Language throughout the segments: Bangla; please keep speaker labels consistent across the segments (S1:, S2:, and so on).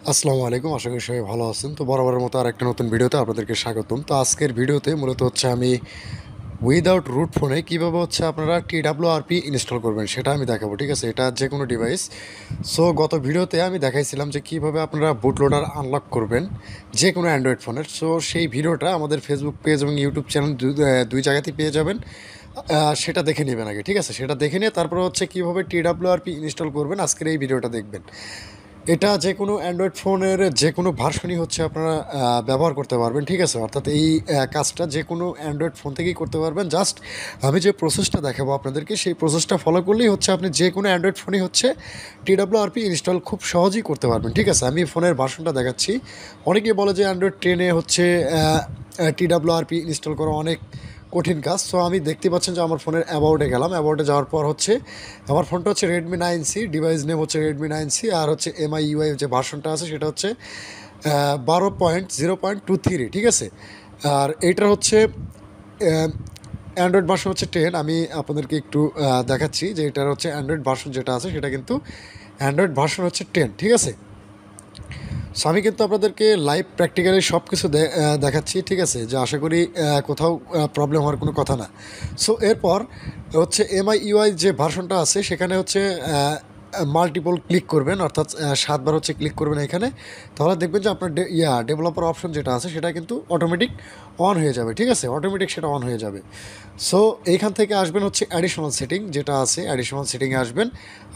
S1: আসসালামু আলাইকুম। আশা করি সবাই ভালো আছেন। তো বরাবরের মতো আরেকটা নতুন ভিডিওতে আপনাদেরকে স্বাগতম। তো আজকের ভিডিওতে মূলত হচ্ছে আমি উইদাউট রুট ফোনে কীভাবে হচ্ছে আপনারা TWRP ইনস্টল করবেন সেটা আমি দেখাবো। ঠিক আছে? এটা যেকোনো ডিভাইস। সো গত ভিডিওতে আমি দেখাইছিলাম যে কীভাবে আপনারা বুট লোডার আনলক করবেন যেকোনো অ্যান্ড্রয়েড ফোনের। সো সেই ভিডিওটা আমাদের ফেসবুক পেজ এবং ইউটিউব চ্যানেল দুই জায়গাতেই পেয়ে যাবেন। সেটা দেখে নেবেন আগে। ঠিক আছে? সেটা দেখে নিয়ে তারপরে হচ্ছে কীভাবে TWRP ইনস্টল করবেন আজকের এই ভিডিওটা দেখবেন। এটা যেকোনো অ্যান্ড্রয়েড ফোনের যেকোনো ভার্সনই হচ্ছে আপনারা ব্যবহার করতে পারবেন। ঠিক আছে? অর্থাৎ এই কাজটা যেকোনো অ্যান্ড্রয়েড ফোন থেকেই করতে পারবেন। জাস্ট আমি যে প্রসেসটা দেখাবো আপনাদেরকে সেই প্রসেসটা ফলো করলেই হচ্ছে আপনি যেকোনো অ্যান্ড্রয়েড ফোনই হচ্ছে TWRP ইনস্টল খুব সহজেই করতে পারবেন। ঠিক আছে? আমি ফোনের ভার্সনটা দেখাচ্ছি। অনেকেই বলে যে অ্যান্ড্রয়েড 10 এ হচ্ছে TWRP ইনস্টল করা অনেক কঠিন কাজ। সো আমি দেখতে পাচ্ছেন যে আমার ফোনের অ্যাবাউটে গেলাম। অ্যাবাউটে যাওয়ার পর হচ্ছে আমার ফোনটা হচ্ছে Redmi 9C, ডিভাইস নেম হচ্ছে Redmi 9C, আর হচ্ছে MIUI যে ভার্সনটা আছে সেটা হচ্ছে 12.0.23। ঠিক আছে? আর এইটার হচ্ছে অ্যান্ড্রয়েড ভার্সন হচ্ছে 10। আমি আপনাদেরকে একটু দেখাচ্ছি যে এটার হচ্ছে অ্যান্ড্রয়েড ভার্সন যেটা আছে সেটা কিন্তু অ্যান্ড্রয়েড ভার্সন হচ্ছে 10। ঠিক আছে? সো আমি কিন্তু আপনাদেরকে লাইভ প্র্যাকটিক্যালি সব কিছু দেখাচ্ছি। ঠিক আছে? যে আশা করি কোথাও প্রবলেম হওয়ার কোনো কথা না। সো এরপর হচ্ছে MIUI যে ভার্সনটা আছে সেখানে হচ্ছে মাল্টিপল ক্লিক করবেন, অর্থাৎ ৭ বার হচ্ছে ক্লিক করবেন এখানে। তাহলে দেখবেন যে আপনার ডেভেলপার অপশন যেটা আছে সেটা কিন্তু অটোমেটিক অন হয়ে যাবে। ঠিক আছে? অটোমেটিক সেটা অন হয়ে যাবে। সো এইখান থেকে আসবেন হচ্ছে অ্যাডিশনাল সেটিং যেটা আছে, অ্যাডিশনাল সেটিংয়ে আসবেন।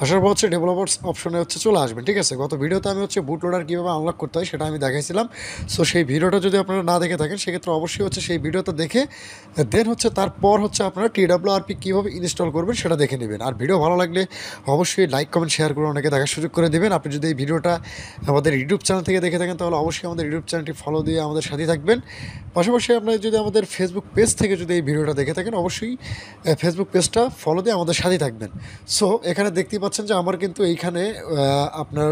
S1: আসার পর হচ্ছে ডেভেলপার্স অপশনে হচ্ছে চলে আসবেন। ঠিক আছে? গত ভিডিওতে আমি হচ্ছে বুট লোডার কীভাবে আনলক করতে হয় সেটা আমি দেখাইছিলাম। সো সেই ভিডিওটা যদি আপনারা না দেখে থাকেন সেক্ষেত্রে অবশ্যই হচ্ছে সেই ভিডিওটা দেখে দেন হচ্ছে তারপর হচ্ছে আপনারা TWRP কীভাবে ইনস্টল করবেন সেটা দেখে নেবেন। আর ভিডিও ভালো লাগলে অবশ্যই লাইক কমেন্ট শেয়ার করে অনেকে দেখার সুযোগ করে দেবেন। আপনি যদি এই ভিডিওটা আমাদের ইউটিউব চ্যানেল থেকে দেখে থাকেন তাহলে অবশ্যই আমাদের ইউটিউব চ্যানেলটি ফলো দিয়ে আমাদের সাথে থাকবেন। পাশাপাশি আপনারা যদি আমাদের ফেসবুক পেজ থেকে যদি এই ভিডিওটা দেখে থাকেন অবশ্যই ফেসবুক পেজটা ফলো দিয়ে আমাদের সাথে থাকবেন। সো এখানে দেখতেই পাচ্ছেন যে আমার কিন্তু এইখানে আপনার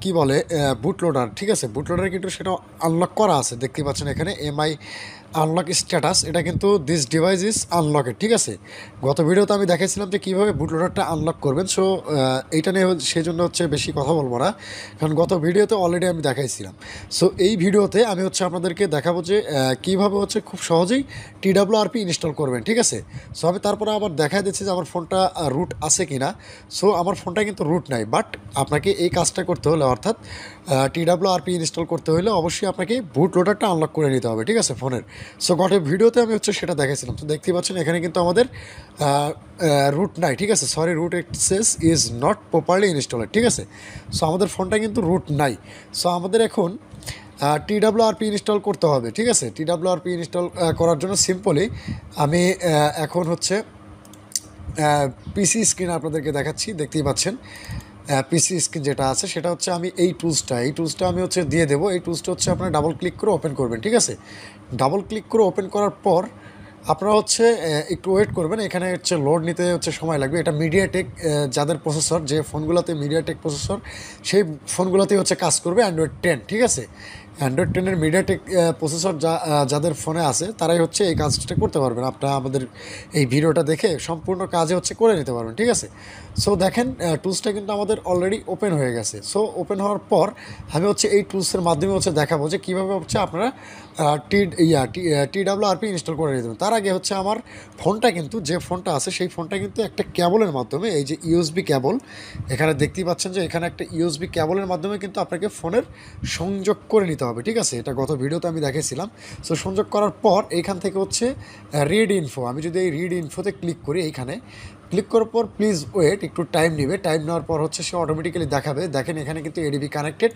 S1: কি বলে বুট লোডার। ঠিক আছে? বুট লোডার কিন্তু সেটা আনলক করা আছে। দেখতেই পাচ্ছেন এখানে MI আনলক স্ট্যাটাস, এটা কিন্তু দিস ডিভাইস ইজ আনলকেড। ঠিক আছে? গত ভিডিওতে আমি দেখাইছিলাম যে কীভাবে বুট লোডারটা আনলক করবেন। সো এইটা নিয়ে সেই জন্য হচ্ছে বেশি কথা বলবো না, কারণ গত ভিডিওতে অলরেডি আমি দেখাইছিলাম। সো এই ভিডিওতে আমি হচ্ছে আপনাদেরকে দেখাবো যে কীভাবে হচ্ছে খুব সহজেই TWRP ইনস্টল করবেন। ঠিক আছে? সো আমি তারপরে আবার দেখাই দিচ্ছি যে আমার ফোনটা রুট আছে কি না। সো আমার ফোনটা কিন্তু রুট নাই, বাট আপনাকে এই কাজটা করতে হলে, অর্থাৎ TWRP ইনস্টল করতে হলে অবশ্যই আপনাকে বুট লোডারটা আনলক করে নিতে হবে। ঠিক আছে? ফোনের। সো গত ভিডিওতে আমি হচ্ছে সেটা দেখাইছিলাম। তো দেখতেই পাচ্ছেন এখানে কিন্তু আমাদের রুট নাই। ঠিক আছে? Sorry, root access is not properly installed. ঠিক আছে? সো আমাদের ফোনটা কিন্তু রুট নাই। সো আমাদের এখন TWRP ইনস্টল করতে হবে। ঠিক আছে? TWRP ইনস্টল করার জন্য সিম্পলি আমি এখন হচ্ছে পিসি স্ক্রিন আপনাদেরকে দেখাচ্ছি। দেখতেই পাচ্ছেন পিসি স্ক্রিন যেটা আছে সেটা হচ্ছে আমি এই টুলসটা আমি হচ্ছে দিয়ে দেবো। এই টুলসটা হচ্ছে আপনারা ডাবল ক্লিক করে ওপেন করবেন। ঠিক আছে? ডাবল ক্লিক করে ওপেন করার পর আপনারা হচ্ছে একটু ওয়েট করবেন। এখানে হচ্ছে লোড নিতে হচ্ছে সময় লাগবে। এটা মিডিয়াটেক যাদের প্রসেসর, যে ফোনগুলোতে মিডিয়াটেক প্রসেসর সেই ফোনগুলোতেই হচ্ছে কাজ করবে অ্যান্ড্রয়েড 10। ঠিক আছে? অ্যান্ড্রয়েড 10-এর মিডিয়াটেক প্রসেসর যাদের ফোনে আছে তারাই হচ্ছে এই কাজটা করতে পারবেন। আপনারা আমাদের এই ভিডিওটা দেখে সম্পূর্ণ কাজে হচ্ছে করে নিতে পারবেন। ঠিক আছে? সো দেখেন টুলসটা কিন্তু আমাদের অলরেডি ওপেন হয়ে গেছে। সো ওপেন হওয়ার পর আমি হচ্ছে এই টুলসের মাধ্যমে হচ্ছে দেখাবো যে কীভাবে হচ্ছে আপনারা TWRP ইনস্টল করে দেবেন। তার আগে হচ্ছে আমার ফোনটা কিন্তু, যে ফোনটা আছে সেই ফোনটা কিন্তু একটা কেবলের মাধ্যমে, এই যে USB কেবল এখানে দেখতেই পাচ্ছেন যে এখানে একটা USB কেবলের মাধ্যমে কিন্তু আপনাকে ফোনের সংযোগ করে নিতে হবে। ঠিক আছে? এটা গত ভিডিওতে আমি দেখেছিলাম। সো সংযোগ করার পর এইখান থেকে হচ্ছে রিড ইনফো, আমি যদি এই রিড ইনফোতে ক্লিক করি, এইখানে ক্লিক করার পর প্লিজ ওয়েট, একটু টাইম নেবে। টাইম নেওয়ার পর হচ্ছে সে অটোমেটিক্যালি দেখাবে। দেখেন এখানে কিন্তু ADB কানেক্টেড,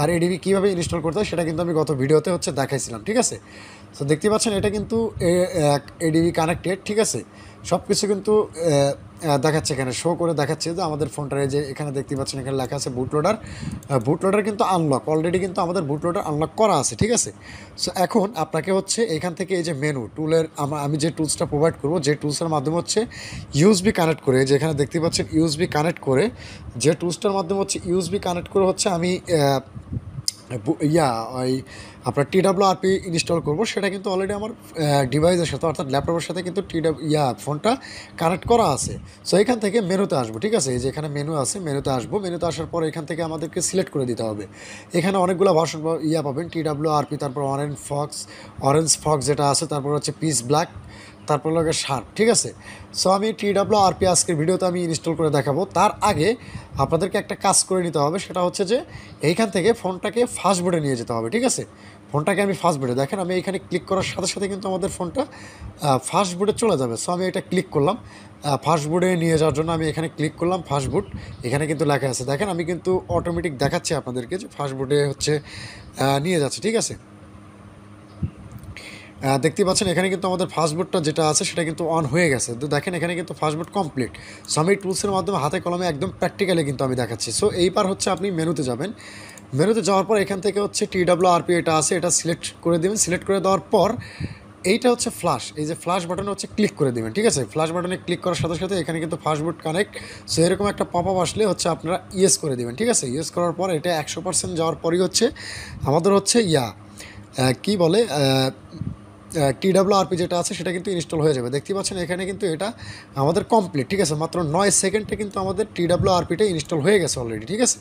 S1: আর ADB কীভাবে ইনস্টল করতে হয় সেটা কিন্তু আমি গত ভিডিওতে হচ্ছে দেখাইছিলাম। ঠিক আছে? সো দেখতে পাচ্ছেন এটা কিন্তু ADB কানেক্টেড। ঠিক আছে? সব কিছু কিন্তু দেখাচ্ছে, এখানে শো করে দেখাচ্ছে যে আমাদের ফোনটার, যে এখানে দেখতে পাচ্ছেন এখানে লেখা আছে বুট লোডার। বুট লোডার কিন্তু আনলক, অলরেডি কিন্তু আমাদের বুট লোডার আনলক করা আছে। ঠিক আছে? সো এখন আপনাকে হচ্ছে এখান থেকে এই যে মেনু টুলের, আমি যে টুলসটা প্রোভাইড করবো, যে টুলসের মাধ্যমে হচ্ছে USB কানেক্ট করে, যেখানে দেখতে পাচ্ছেন USB কানেক্ট করে, যে টুলসটার মাধ্যমে হচ্ছে USB কানেক্ট করে হচ্ছে আমি ইয়া ওই আপনার TWRP ইনস্টল করব, সেটা কিন্তু অলরেডি আমার ডিভাইসের সাথে অর্থাৎ ল্যাপটপের সাথে কিন্তু ফোনটা কানেক্ট করা আছে। সো এখান থেকে মেনুতে আসবো, ঠিক আছে? এই যে এখানে মেনু আছে, মেনুতে আসবো। মেনুতে আসার পর এখান থেকে আমাদেরকে সিলেক্ট করে দিতে হবে। এখানে অনেকগুলো ভার্সন পাবেন, TWRP, তারপর অরেঞ্জ ফক্স যেটা আছে, তারপর হচ্ছে পিস ব্ল্যাক, তারপর লাগে শার্প, ঠিক আছে? সো আমি TWRP আজকের ভিডিওতে আমি ইনস্টল করে দেখাবো। তার আগে আপনাদেরকে একটা কাজ করে নিতে হবে, সেটা হচ্ছে যে এইখান থেকে ফোনটাকে ফাস্ট বোর্ডে নিয়ে যেতে হবে, ঠিক আছে? ফোনটাকে আমি ফাস্ট বোর্ডে, দেখেন আমি এখানে ক্লিক করার সাথে সাথে কিন্তু আমাদের ফোনটা ফাস্ট বোর্ডে চলে যাবে। সো আমি এটা ক্লিক করলাম, ফাস্ট বোর্ডে নিয়ে যাওয়ার জন্য আমি এখানে ক্লিক করলাম ফাস্ট বোর্ড। এখানে কিন্তু লেখা আছে, দেখেন আমি কিন্তু অটোমেটিক দেখাচ্ছি আপনাদেরকে যে ফাস্ট বোর্ডে হচ্ছে নিয়ে যাচ্ছে, ঠিক আছে? দেখতে পাচ্ছেন এখানে কিন্তু আমাদের ফাস্টবোর্ডটা যেটা আছে সেটা কিন্তু অন হয়ে গেছে। তো দেখেন এখানে কিন্তু ফাস্টবোর্ড কমপ্লিট। সো আমি টুলসের মাধ্যমে হাতে কলমে একদম প্র্যাকটিক্যালি কিন্তু আমি দেখাচ্ছি। সো এইবার হচ্ছে আপনি মেনুতে যাবেন। মেনুতে যাওয়ার পর এখান থেকে হচ্ছে TWRP এটা আছে, এটা সিলেক্ট করে দেবেন। সিলেক্ট করে দেওয়ার পর এইটা হচ্ছে ফ্ল্যাশ, এই যে ফ্ল্যাশ বাটনে হচ্ছে ক্লিক করে দেবেন, ঠিক আছে? ফ্ল্যাশ বাটনে ক্লিক করার সাথে সাথে এখানে কিন্তু ফাস্টবোর্ড কানেক্ট। সো এরকম একটা পপ আপ আসলে হচ্ছে আপনারা ইয়েস করে দেবেন, ঠিক আছে? ইয়েস করার পর এটা 100% যাওয়ার পরই হচ্ছে আমাদের হচ্ছে কী বলে TWRP যেটা আছে সেটা কিন্তু ইনস্টল হয়ে যাবে। দেখতে পাচ্ছেন এখানে কিন্তু এটা আমাদের কমপ্লিট, ঠিক আছে? মাত্র 9 সেকেন্ডে কিন্তু আমাদের TWRPটা ইনস্টল হয়ে গেছে অলরেডি, ঠিক আছে?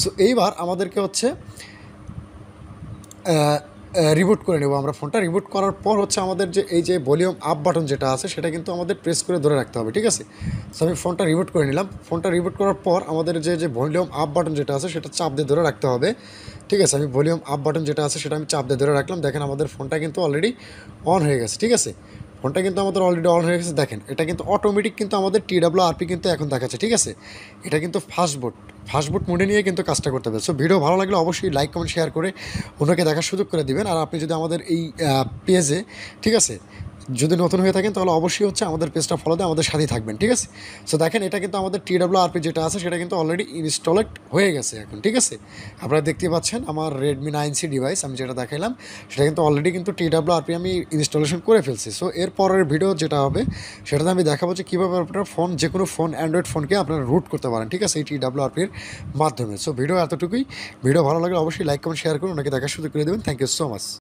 S1: সো এইবার আমাদেরকে হচ্ছে রিবুট করে নেব আমরা ফোনটা। রিবুট করার পর হচ্ছে আমাদের যে এই যে ভলিউম আপ বাটন যেটা আছে সেটা কিন্তু আমাদের প্রেস করে ধরে রাখতে হবে, ঠিক আছে? সো আমি ফোনটা রিবুট করে নিলাম। ফোনটা রিবুট করার পর আমাদের যে ভলিউম আপ বাটন যেটা আছে সেটা চাপ দিয়ে ধরে রাখতে হবে, ঠিক আছে? আমি ভলিউম আপ বাটন যেটা আছে সেটা আমি চাপ দিয়ে ধরে রাখলাম। দেখেন আমাদের ফোনটা কিন্তু অলরেডি অন হয়ে গেছে, ঠিক আছে? ফোনটা কিন্তু আমাদের অলরেডি অন হয়ে গেছে। দেখেন এটা কিন্তু অটোমেটিক কিন্তু আমাদের TWRP কিন্তু এখন দেখাচ্ছে, ঠিক আছে? এটা কিন্তু ফাস্টবোর্ড মোডে নিয়ে কিন্তু কাজটা করতে হবে। সো ভিডিও ভালো লাগলে অবশ্যই লাইক কমেন্ট শেয়ার করে অন্যকে দেখার সুযোগ করে দিবেন। আর আপনি যদি আমাদের এই পেজে, ঠিক আছে, যদি নতুন হয়ে থাকেন তাহলে অবশ্যই হচ্ছে আমাদের পেজটা ফলো দিয়ে আমাদের সাথেই থাকবেন, ঠিক আছে? সো দেখেন এটা কিন্তু আমাদের TWRP যেটা আছে সেটা কিন্তু অলরেডি ইনস্টলেড হয়ে গেছে এখন, ঠিক আছে? আপনারা দেখতে পাচ্ছেন আমার Redmi 9C ডিভাইস আমি যেটা দেখাইলাম সেটা কিন্তু অলরেডি কিন্তু TWRP আমি ইনস্টলেশন করে ফেলছি। সো এর পরের ভিডিও যেটা হবে সেটাতে আমি দেখাবো যে কীভাবে আপনার ফোন, যে কোনো ফোন, অ্যান্ড্রয়েড ফোনকে আপনারা রুট করতে পারেন, ঠিক আছে, এই TWRPর মাধ্যমে। সো ভিডিও এতটুকুই। ভিডিও ভালো লাগলে অবশ্যই লাইক কমেন্ট শেয়ার করুন, ওনাকে দেখার সুযোগ করে দেবেন। Thank you so much.